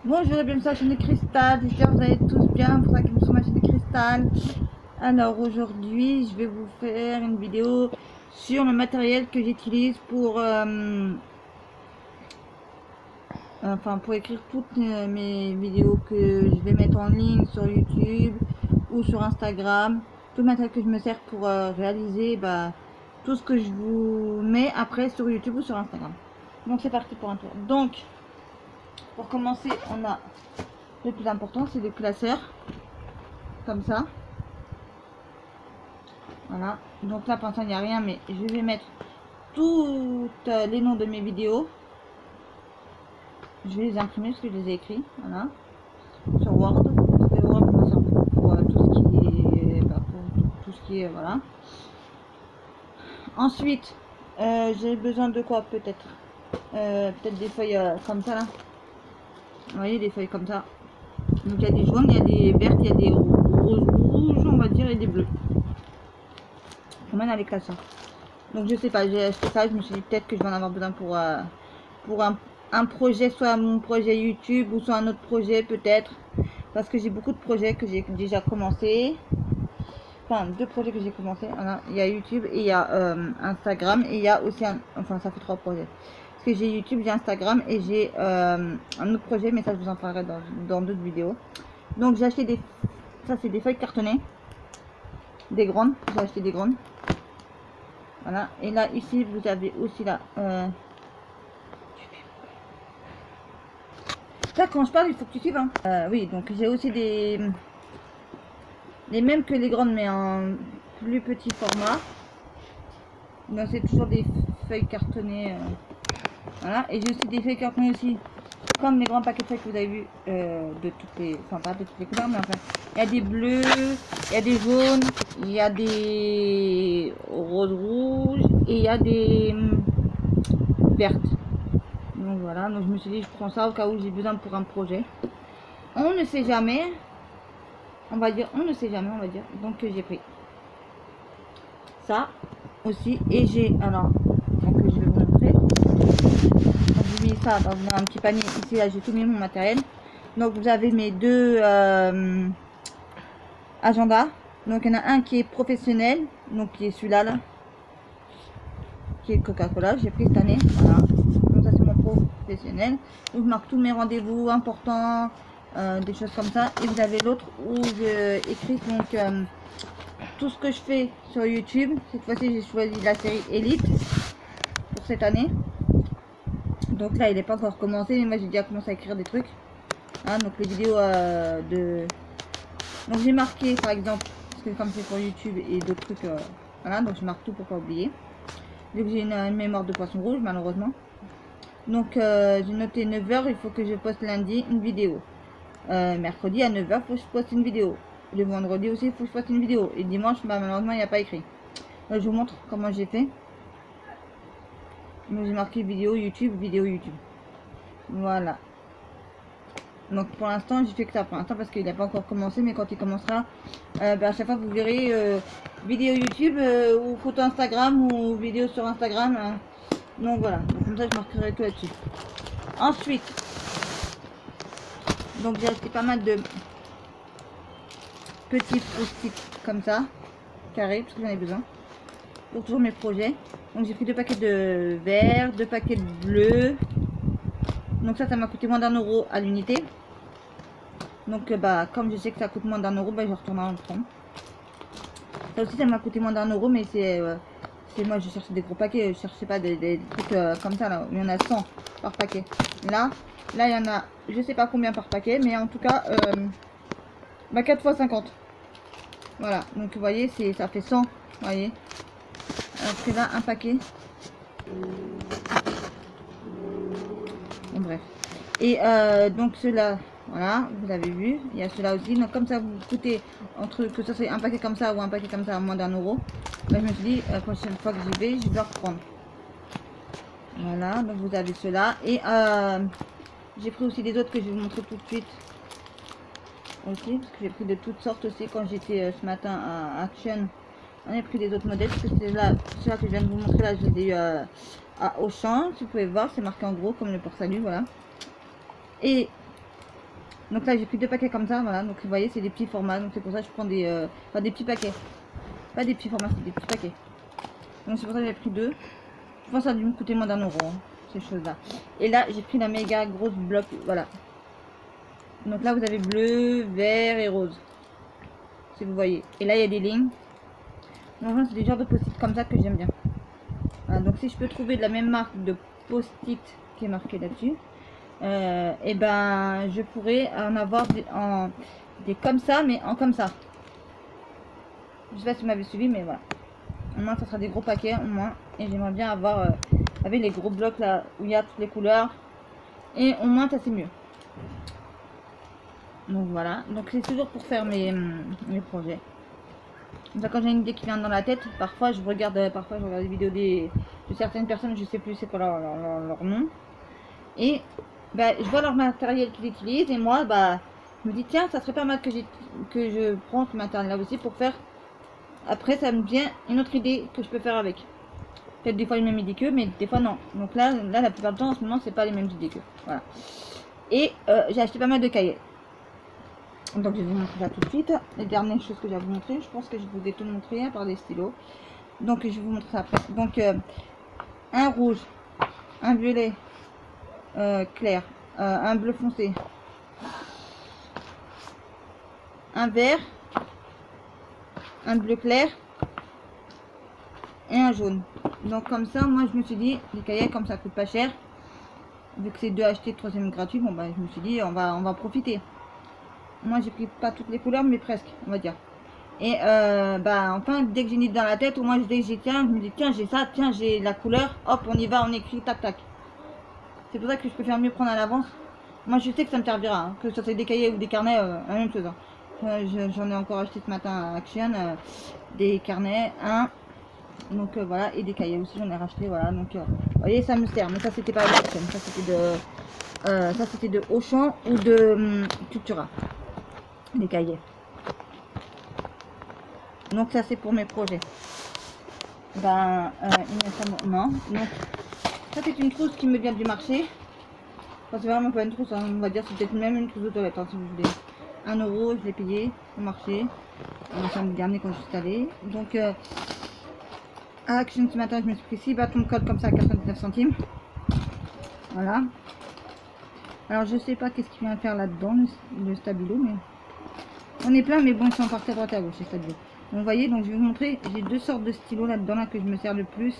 Bonjour et bienvenue sur la chaîne de Cristal, j'espère que vous allez tous bien pour ça qui me sur ma chaîne de Cristal. Alors aujourd'hui je vais vous faire une vidéo sur le matériel que j'utilise pour pour écrire toutes mes vidéos que je vais mettre en ligne sur YouTube ou sur Instagram. Tout le matériel que je me sers pour réaliser tout ce que je vous mets après sur YouTube ou sur Instagram. Donc c'est parti pour un tour. Donc pour commencer, on a le plus important, c'est le classeur, comme ça. Voilà. Donc là, pour l'instant, il n'y a rien, mais je vais mettre tous les noms de mes vidéos. Je vais les imprimer parce que je les ai écrits. Voilà. Sur Word. Parce que Word, moi, c'est pour tout ce qui est, pour tout ce qui est, voilà. Ensuite, j'ai besoin de quoi peut-être peut-être des feuilles comme ça là. Vous voyez, des feuilles comme ça. Donc il y a des jaunes, il y a des vertes, il y a des rouges, on va dire, et des bleus. Combien dans les classeurs. Donc je sais pas, j'ai acheté ça, je me suis dit peut-être que je vais en avoir besoin pour un projet, soit mon projet YouTube ou soit un autre projet peut-être. Parce que j'ai beaucoup de projets que j'ai déjà commencé. Enfin, deux projets que j'ai commencé. Voilà. Il y a YouTube et il y a Instagram. Et il y a aussi enfin ça fait trois projets. Parce que j'ai YouTube, j'ai Instagram et j'ai un autre projet, mais ça je vous en parlerai dans d'autres vidéos. Donc j'ai acheté des... Ça c'est des feuilles cartonnées. Des grandes, j'ai acheté des grandes. Voilà, et là ici vous avez aussi là là quand je parle il faut que tu suives hein. Oui, donc j'ai aussi les mêmes que les grandes mais en plus petit format. Donc c'est toujours des feuilles cartonnées voilà, et j'ai aussi des feuilles cartonnées aussi comme les grands paquets de feuilles que vous avez vu de toutes les, enfin pas de toutes les couleurs, mais enfin il y a des bleus, il y a des jaunes, il y a des roses rouges et il y a des vertes. Donc voilà, donc je me suis dit je prends ça au cas où j'ai besoin pour un projet. On ne sait jamais, on va dire, on ne sait jamais, on va dire. Donc j'ai pris ça aussi et j'ai, alors donc je vais vous montrer. Donc j'ai mis ça dans un petit panier ici, là j'ai tout mis mon matériel. Donc vous avez mes deux agendas. Donc il y en a un qui est professionnel, donc qui est celui-là là, qui est Coca-Cola, j'ai pris cette année, voilà. Donc ça c'est mon professionnel, où je marque tous mes rendez-vous importants, des choses comme ça. Et vous avez l'autre où je écris donc tout ce que je fais sur YouTube. Cette fois-ci j'ai choisi la série Elite pour cette année. Donc là il n'est pas encore commencé, mais moi j'ai déjà commencé à écrire des trucs. Hein, donc les vidéos de... Donc j'ai marqué par exemple, parce que comme c'est pour YouTube et d'autres trucs, voilà, donc je marque tout pour pas oublier. Donc j'ai une mémoire de poisson rouge malheureusement. Donc j'ai noté 9 h, il faut que je poste lundi une vidéo. Mercredi à 9 h, il faut que je poste une vidéo. Le vendredi aussi, il faut que je poste une vidéo. Et dimanche, malheureusement, il n'y a pas écrit. Je vous montre comment j'ai fait. J'ai marqué vidéo YouTube, vidéo YouTube. Voilà. Donc pour l'instant, j'ai fait que ça pour l'instant parce qu'il n'a pas encore commencé. Mais quand il commencera, à chaque fois, vous verrez vidéo YouTube ou photo Instagram ou vidéo sur Instagram. Hein. Donc voilà. Donc, comme ça, je marquerai tout là-dessus. Ensuite, donc j'ai acheté pas mal de petits post-it comme ça, carrés, parce que j'en ai besoin pour toujours mes projets. Donc j'ai pris 2 paquets de verts, 2 paquets de bleus. Donc ça m'a coûté moins d'1 € à l'unité. Donc comme je sais que ça coûte moins d'1 €, je retournerai en prendre. Ça aussi ça m'a coûté moins d'1 €, mais c'est moi je cherchais des gros paquets, je cherchais pas des trucs comme ça là, il y en a 100 par paquet. Là il y en a je sais pas combien par paquet, mais en tout cas 4 x 50. Voilà, donc vous voyez, ça fait 100, vous voyez. Alors que là, un paquet. Bon, bref. Et donc ceux-là, voilà, vous avez vu, il y a ceux-là aussi. Donc comme ça, vous coûtez, entre que ça soit un paquet comme ça ou un paquet comme ça à moins d'1 €. Bah, je me suis dit, la prochaine fois que j'y vais, je dois reprendre. Voilà, donc vous avez ceux-là. Et j'ai pris aussi des autres que je vais vous montrer tout de suite. Aussi, parce que j'ai pris de toutes sortes aussi quand j'étais ce matin à Action. On a pris des autres modèles, parce que c'est là, ceux-là que je viens de vous montrer, là, je les ai eu à Auchan. Si vous pouvez voir, c'est marqué en gros, comme le port salut, voilà. Et Donc là j'ai pris 2 paquets comme ça, voilà, donc vous voyez c'est des petits formats, donc c'est pour ça que je prends des, enfin, des petits paquets. Pas des petits formats, c'est des petits paquets. Donc c'est pour ça que j'ai pris 2. Je pense que ça a dû me coûter moins d'1 euro, hein, ces choses là. Et là j'ai pris la méga grosse bloc, voilà. Donc là vous avez bleu, vert et rose. Si vous voyez. Et là il y a des lignes. Donc c'est des genres de post-it comme ça que j'aime bien. Voilà, donc si je peux trouver de la même marque de post-it qui est marqué là-dessus, et ben je pourrais en avoir des comme ça, mais en comme ça. Je sais pas si vous m'avez suivi, mais voilà. Au moins ça sera des gros paquets au moins. Et j'aimerais bien avoir avec les gros blocs là où il y a toutes les couleurs. Et au moins ça c'est mieux. Donc voilà. Donc c'est toujours pour faire mes projets. Donc, quand j'ai une idée qui vient dans la tête, parfois je regarde des vidéos de certaines personnes, je sais plus c'est quoi leur nom. Et bah, je vois leur matériel qu'ils utilisent et moi bah je me dis tiens ça serait pas mal que je prends ce matériel là aussi pour faire. Après ça me vient une autre idée que je peux faire avec. Peut-être des fois les mêmes idées qu'eux, mais des fois non. Donc là la plupart du temps en ce moment c'est pas les mêmes idées qu'eux. Voilà. Et j'ai acheté pas mal de cahiers. Donc je vais vous montrer ça tout de suite. Les dernières choses que j'ai à vous montrer, je pense que je vous ai tout montré à part des stylos. Donc je vais vous montrer ça après. Donc un rouge, un violet clair, un bleu foncé, un vert, un bleu clair et un jaune. Donc comme ça, moi je me suis dit, les cahiers comme ça coûte pas cher, vu que c'est 2 achetés, 3e gratuit, bon bah je me suis dit on va profiter. Moi j'ai pris pas toutes les couleurs mais presque on va dire. Et bah enfin dès que j'ai une idée dans la tête, ou moi dès que j'ai tiens, je me dis tiens j'ai ça, tiens j'ai la couleur, hop on y va, on écrit tac tac. C'est pour ça que je préfère mieux prendre à l'avance. Moi je sais que ça me servira, hein, que ce soit des cahiers ou des carnets, la même chose. Hein. J'en ai encore acheté ce matin à Action, des carnets, donc voilà, et des cahiers aussi j'en ai racheté, voilà. Donc vous voyez ça me sert, mais ça c'était pas Action, ça c'était de Auchan ou de Cultura, des cahiers. Donc ça c'est pour mes projets. Ben non, donc ça c'est une trousse qui me vient du marché. Enfin, c'est vraiment pas une trousse, hein. On va dire c'est peut-être même une trousse de toilette, hein, si vous voulez. 1 euro, je l'ai payé au marché. Ça me dernier quand je suis allée. Donc à Action ce matin je me suis pris 6 bâtons de colle comme ça à 99 centimes. Voilà. Alors je sais pas qu'est-ce qu'il vient faire là-dedans, le stabilo, mais on est plein, mais bon ils sont partis à droite à gauche les stabilos. Donc vous voyez, donc je vais vous montrer, j'ai 2 sortes de stylos là-dedans là, que je me sers le plus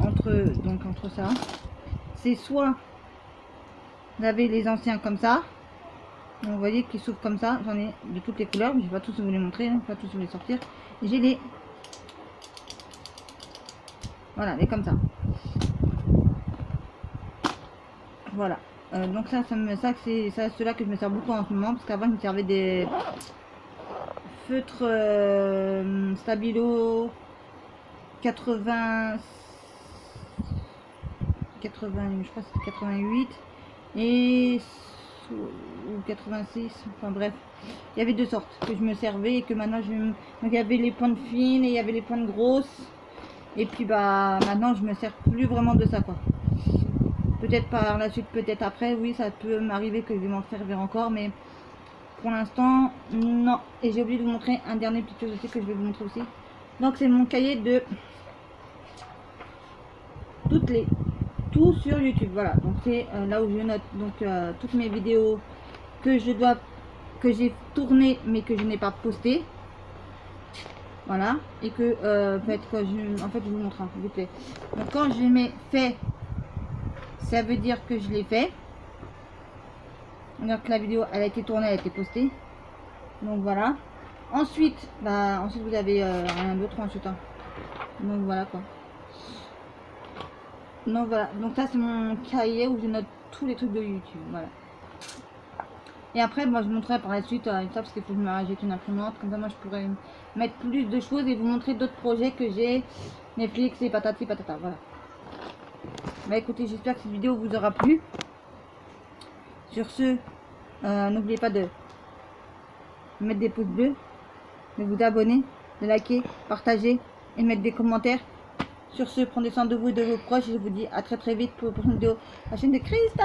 entre ça. C'est soit vous avez les anciens comme ça, donc vous voyez qui s'ouvrent comme ça, j'en ai de toutes les couleurs, mais je vais pas tous vous les montrer, hein, pas tous vous les sortir. J'ai les voilà, les comme ça. Voilà. Donc ça c'est ceux-là que je me sers beaucoup en ce moment, parce qu'avant je me servais des feutres stabilo 80, je crois que c'était 88 et ou 86, enfin bref, il y avait 2 sortes que je me servais et que maintenant donc il y avait les pointes fines et il y avait les pointes grosses, et puis bah maintenant je me sers plus vraiment de ça quoi. Peut-être par la suite, peut-être après, oui ça peut m'arriver que je vais m'en servir encore, mais pour l'instant non. Et j'ai oublié de vous montrer un dernier petit chose aussi que je vais vous montrer aussi. Donc c'est mon cahier de tout sur YouTube, voilà. Donc c'est là où je note donc toutes mes vidéos que j'ai tourné mais que je n'ai pas posté, voilà. Et que en fait je vous montre s'il vous plaît. Donc quand je mets fait, ça veut dire que je l'ai fait, donc la vidéo elle a été tournée, elle a été postée, donc voilà. Ensuite vous avez rien d'autre ensuite, hein. Donc voilà quoi. Donc voilà, donc ça c'est mon cahier où je note tous les trucs de YouTube, voilà. Et après moi je vous montrerai par la suite ça, parce qu'il faut que je me rajoute une imprimante, comme ça moi je pourrais mettre plus de choses et vous montrer d'autres projets que j'ai, Netflix et patati patata, voilà. Bah écoutez, j'espère que cette vidéo vous aura plu. Sur ce, n'oubliez pas de mettre des pouces bleus, de vous abonner, de liker, partager et mettre des commentaires. Sur ce, prenez soin de vous et de vos proches. Je vous dis à très vite pour une prochaine vidéo. La chaîne de Christa.